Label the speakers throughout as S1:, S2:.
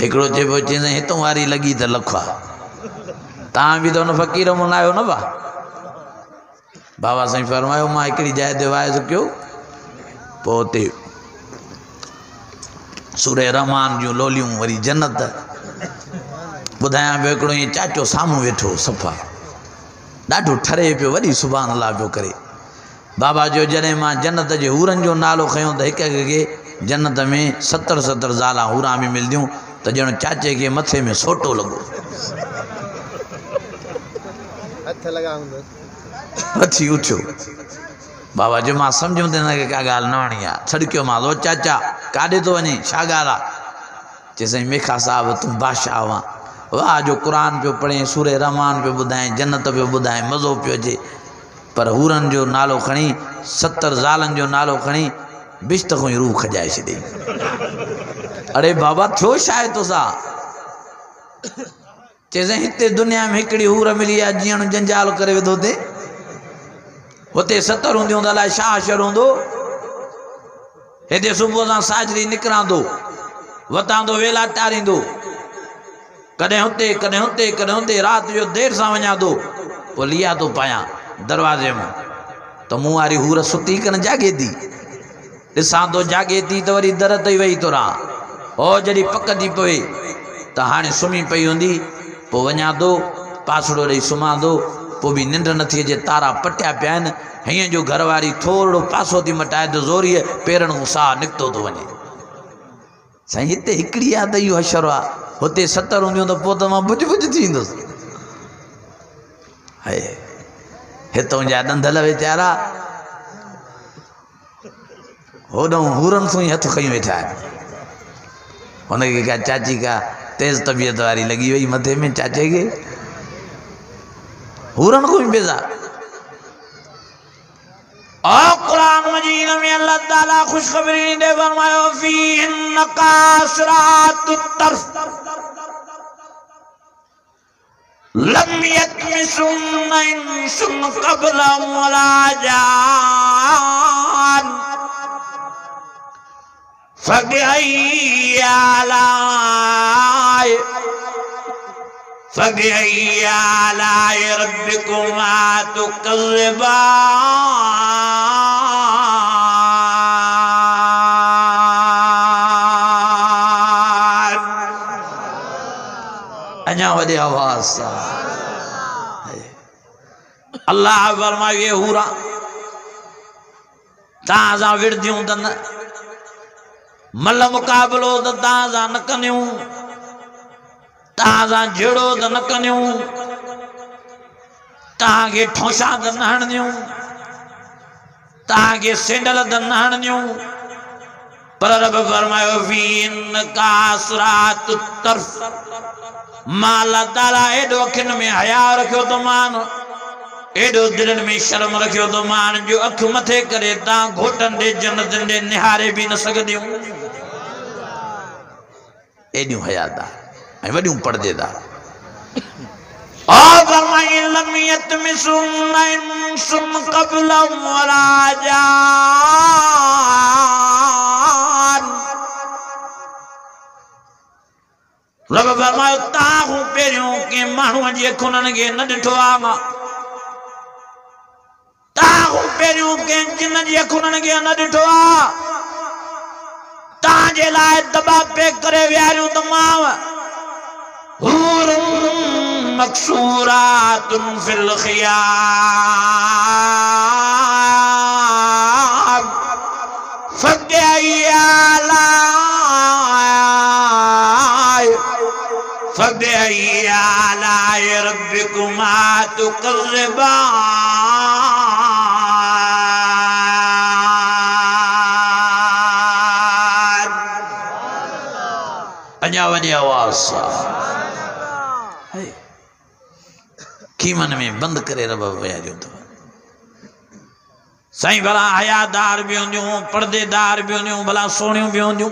S1: एकड़ो चइबो चइजे हितों वारी लगी त लखवा तव्हां बि त हुन फ़क़ीर मुन आहियो न बा बाबा साईं फरमायो मां हिकिड़ी जाइ ते वाइज़ कयो पोइ हुते सूरे रहमान जूं लोलियूं वरी जन्नत ॿुधायां पियो हिकिड़ो ईअं चाचो साम्हूं वेठो सफ़ा ॾाढो ठरे पियो वॾी सुभान अल्लाह पियो करे बाबा जो जॾहिं मां जन्नत जे हूरनि जो नालो खयों त हिक खे जन्नत में 70 ज़ाला हूरा बि मिलंदियूं त ॼण चाचे के मथे में सोटो लॻो हथी उठियो बाबा जो मां सम्झो त हिनखे का ॻाल्हि न वणी आहे छॾकियो मां ओ चाचा काॾे थो वञे छा ॻाल्हि आहे चई साईं मेखा साहिब तूं बादशाह हुआ वाह जो क़ुर पियो पढ़े सूरे रहमान पियो ॿुधाए जन्नत पियो ॿुधाए मज़ो पियो अचे पर हूरनि जो नालो खणी 70 ज़ालनि जो नालो खणी बिश्त खां ई रूह खजाए छॾी अरे बाबा थियो छा आहे तोसां चइसि हिते दुनिया में हिकिड़ी हूर मिली आहे जीअण जंजाल करे वेठो थिए हुते 70 हूंदियूं त अलाए छा अशर हूंदो हिते सुबुह सां साजरी निकिरंदो वतांदो वेला टारींदो कॾहिं हुते कॾहिं हुते कॾहिं हुते राति जो देरि सां वञा थो पोइ लिया थो पायां दरवाज़े मां त मूं वारी हूर सुती कन जागे थी ॾिसां थो जागे थी त वरी दर ते वेही थो रहां हो जॾहिं पक थी पवे त हाणे सुम्ही पई हूंदी पोइ वञा थो पासड़ो ॾेई सुम्हां थो पोइ बि निंड नथी अचे तारा पटिया पिया आहिनि हीअं जो घरवारी थोरो पासो थी मटाए त ज़ोरीअ पेरनि खां साह निकितो थो वञे साईं हिते हिकिड़ी आहे त इहो अशर आहे हुते 70 हूंदियूं त पोइ त मां भुज भुज थी ईंदुसि हाय हितों जा ॾंधल वीचारा होॾों हूरनि सां ई हथ खई वेठा आहिनि हुनखे का चाची का तेज़ तबियत वारी लॻी वई मथे में चाचे खे हूरनि खां ई बेज़ार कुरान मजीद में अल्लाह ताला खुशखबरी दे फरमायो फीहिन कासरातुत तर्फ लम यतमिसुन्ना इंसुन क़ब्लहुम वला जान फबिअय्यि आलाइ रब्बिकुमा तुकज़्ज़िबान अञा वॾे आवाज़ सां अल्लाह फरमाए हूरा तव्हां सां विड़दियूं त न मल मुक़ाबिलो त तव्हां सां न कंदियूं तव्हां सां जहिड़ो त न कंदियूं तव्हांखे ठोसा त न हणंदियूं तव्हांखे सेंडल त न हणंदियूं पर रब फरमायो फीहिन कासरातुत तर्फ मां अल्लाह ताला एॾो अखियुनि में हया रखियो थो मान एॾो दिलनि में शर्म रखियो थो मान जो अखि मथे करे तव्हां घोटनि ॾे जन्नतनि ॾे निहारे बि न सघंदियूं एॾियूं हयादार ऐं वॾियूं पर्देदार लम यतमिसुन्ना इंसुन क़ब्लहुम वला जान रब फरमायो तव्हां पहिरियों कंहिं माण्हूअ जी अखुनि खे न ॾिठो आहे तव्हां पहिरियों कंहिं जिन जी अखुनि खे न ॾिठो आहे ताजे लाए दबा पे करे व्यारियूं तमाम हूरुम मकसूरातुन फिल खियाम फबिअय्यि आलाइ रब्बिकुमा तुकज़्ज़िबान अञा वॾी आवाज़ सां कीमन में बंदि करे रब विहारियो अथव साईं भला हयादार भी हूंदियूं पर्देदार भी हूंदियूं भला सोहणियूं भी हूंदियूं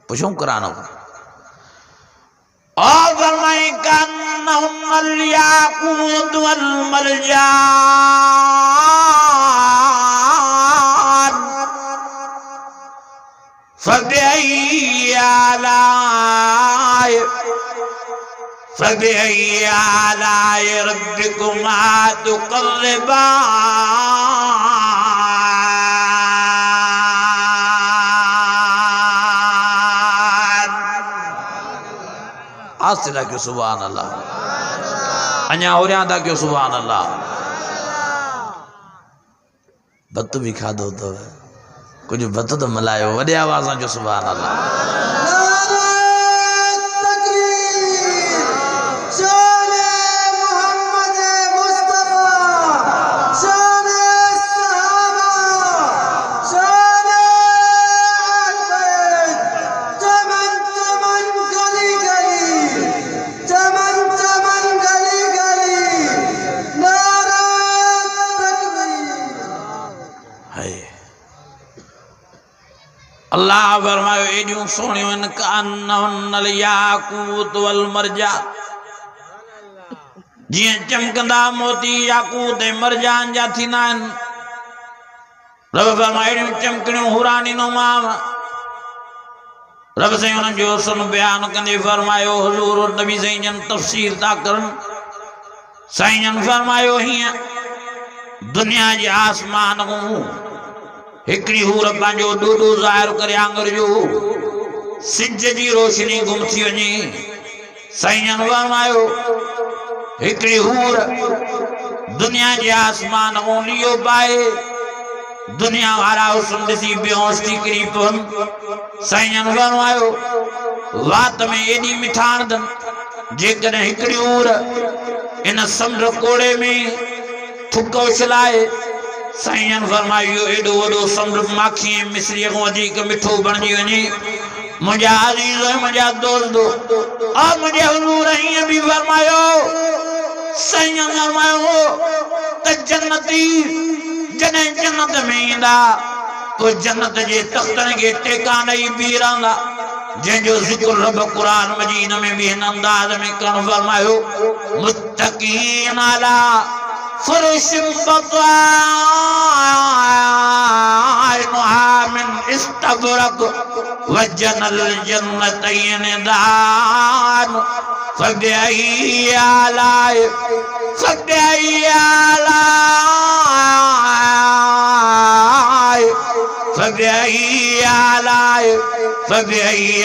S1: पुछूं क़ुरान और फरमाए कन्नहुन्नल याक़ूत वल मरजान फबिअय्यि आलाइ फबिअय्यि आलाइ रब्बिकुमा तुकज़्ज़िबान। आस्ते क्यों सुभान अल्लाह, अञा होरियां था क्यों सुभान अल्लाह। भत भी खाधो तो कुछ भत तो मलायो, वॾे आवाज़ सां जो सुभान अल्लाह। अल्लाह फरमायो एडियूं सोनियूं इन कान्नहुन्नल याकूत वल मरजान, जियां चमकंदा मोती याकूत ऐं मरजान जा थींदा आहिनि। रब फरमायो एडियूं चमकणियूं हुरानी नुमाव। रब साईं उन्हनि जो हुस्न बयान कंदे फरमायो हुजूर नबी साईं जन तफ़सीर था करनि। साईं जन फरमायो हीअं दुनिया जे आसमान में हिकड़ी हूर पंहिंजो डोडो ज़ाहिर करे आंगर जो सिज जी रोशनी गुम थी वञे। साईं जन फरमायो हिकड़ी हूर दुनिया जे आसमान में लियो पाए, दुनिया वारा हुस्न ॾिसी बेहोश थी किरी पवनि। साईं जन फरमायो वात में एॾी मिठाण अथनि, जेकॾहिं हिकड़ी हूर इन समुंड कोड़े में थुक उछलाए, साईं जन फरमायो एडो वडो समुंड माखी मिसरी को अधिक मिठो बणजी वञे। मुंहिंजा अज़ीज़ मुंहिंजा दोस्त और मुंहिंजे हुज़ूर हीअं बि फरमायो, साईं जन फरमायो त जन्नती जॾहिं जन्नत में ईंदा तो जन्नत जे तख़्तनि खे टेका ॾेई बीह रहंदा, जंहिंजो ज़िक्र रब क़ुरान मजीद में भी हिन अंदाज़ में करणु फरमायो मुत्तक़ीन अला फुरुशिन बताइनुहा मिन इस्तबरक वजनल जन्नतैनि दान। फबिअय्यि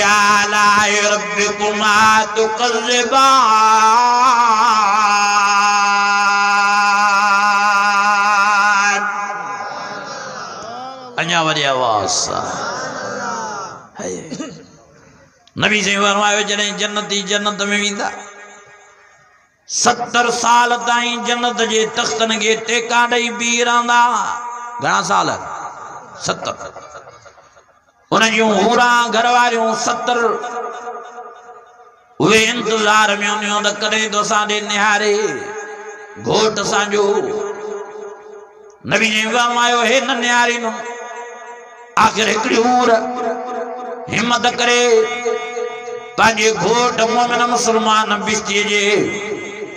S1: आलाइ रब्बिकुमा तुकज़्ज़िबान। अञा वरी आवाज़ नबी से फरमायो जॾहिं जन्नती जन्नत में वेंदा 70 साल ताईं जन्नत जे तख़्तनि खे टेका ॾेई बीह रहंदा। घणा साल? 70। उन जूं हूरां घर वारियूं 70 उहे इंतज़ार में हूंदियूं त कॾहिं तो असांजे निहारे घोट असांजो। नबी ने फरमायो हे न निहारींदो। आख़िर हिकिड़ी हूर हिम्मत करे पंहिंजे घोट मोमिन मुसलमान बिश्तीअ जे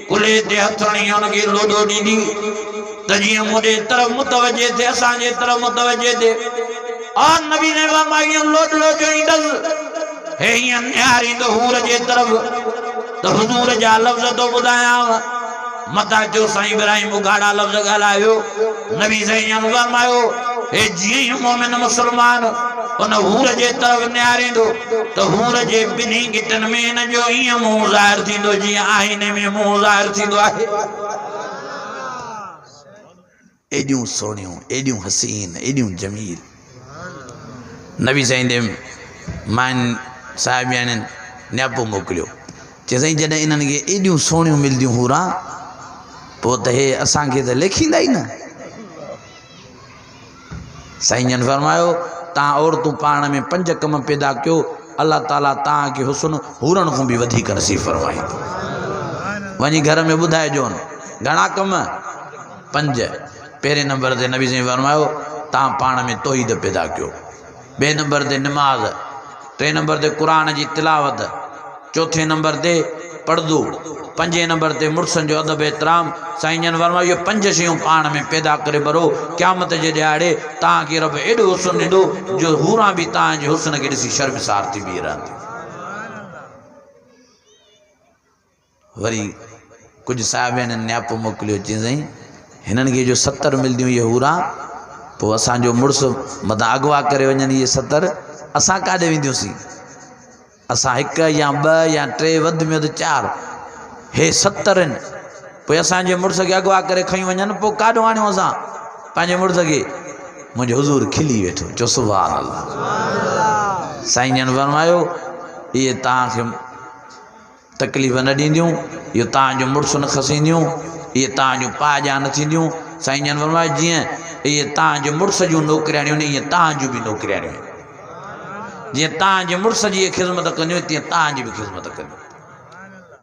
S1: कुल्हे ते हथणी हुनखे लोॾो ॾींदी त जीअं मुंहिंजे तरफ़ मुतवजे थिए, असांजे तरफ़ मुतवजे थिए। और नबी ने फरमायो लोॾो जो ईंदसि हे हीअं निहारींदो हूर जे तरफ़ त हुज़ूर जा लफ़्ज़ थो ॿुधायांव। मता जो साईं इब्राहिम उघाड़ा लफ़्ज़ ॻाल्हायो। नबी साईं जन फरमायो हे जीअं ई मोमिन मुसलमान उन हूर जे तरफ़ निहारींदो त हूर जे ॿिन्ही गिटनि में हिन जो ईअं मुंहुं ज़ाहिर थींदो जीअं आईने में मुंहुं ज़ाहिर थींदो आहे। एॾियूं सोहणियूं, एॾियूं हसीन, एॾियूं जमील। नबी साईं दे माइन साहिबियान न्यापो मोकिलियो, चई साईं जॾहिं इन्हनि खे एॾियूं सोहणियूं मिलंदियूं हूरां पोइ त हे असांखे त लेखींदा ई न। साईं जन फरमायो तव्हां औरतूं पाण में 5 कम पैदा कयो, अल्लाह ताला तव्हांखे हुस्न हूरनि खां बि वधीक नसीब फरमाईंदो। वञी घर में ॿुधाइजो घणा कम? 5। पहिरें नंबर ते नबी साईं फरमायो तव्हां पाण में तौहीद पैदा कयो। 2 नंबर ते नमाज़, 3 नंबर ते क़ुरान जी तिलावत, 4 नंबर ते पर्दो, 5 नंबर ते मुर्सनि जो अदब एहतराम। साईं जन फरमायो 5 शयूं पाण में पैदा करे भरो, क़यामत जे ॾियारे तव्हांखे रब एॾो हुस्न ॾींदो जो हूरां बि तव्हांजे हुस्न खे ॾिसी शर्मिसार थी बीह रहंदी। वरी कुछ साहिब न्यापो मोकिलियो चई हिननि खे जो 70 मिलंदियूं ये हूरा पोइ असांजो मुड़ुस मथां अगवा करे वञनि ये 70 असां काॾे वेंदियूंसीं असां 1 या 2 या 3 वधि में वधि 4 हे 70 आहिनि पोइ असांजे मुड़ुस खे अगवा करे खई वञनि पोइ काॾो आणियूं असां पंहिंजे मुड़ुस खे मुंहिंजो हुज़ूर खिली वेठो चो सुभान अल्लाह साईं जन फरमायो इहे तव्हांखे तकलीफ़ न ॾींदियूं इहो तव्हांजो मुड़ुस न खसींदियूं इहे तव्हांजूं पाजा न थींदियूं साईं जन फरमायो जीअं इहे तव्हांजे मुड़ुस जूं नौकिरियाणियूं आहिनि ईअं तव्हांजूं बि नौकिरियाणियूं आहिनि जीअं तव्हांजे मुड़ुस जी ख़िदमत कंदियूं तीअं तव्हांजी बि ख़िदमत कंदियूं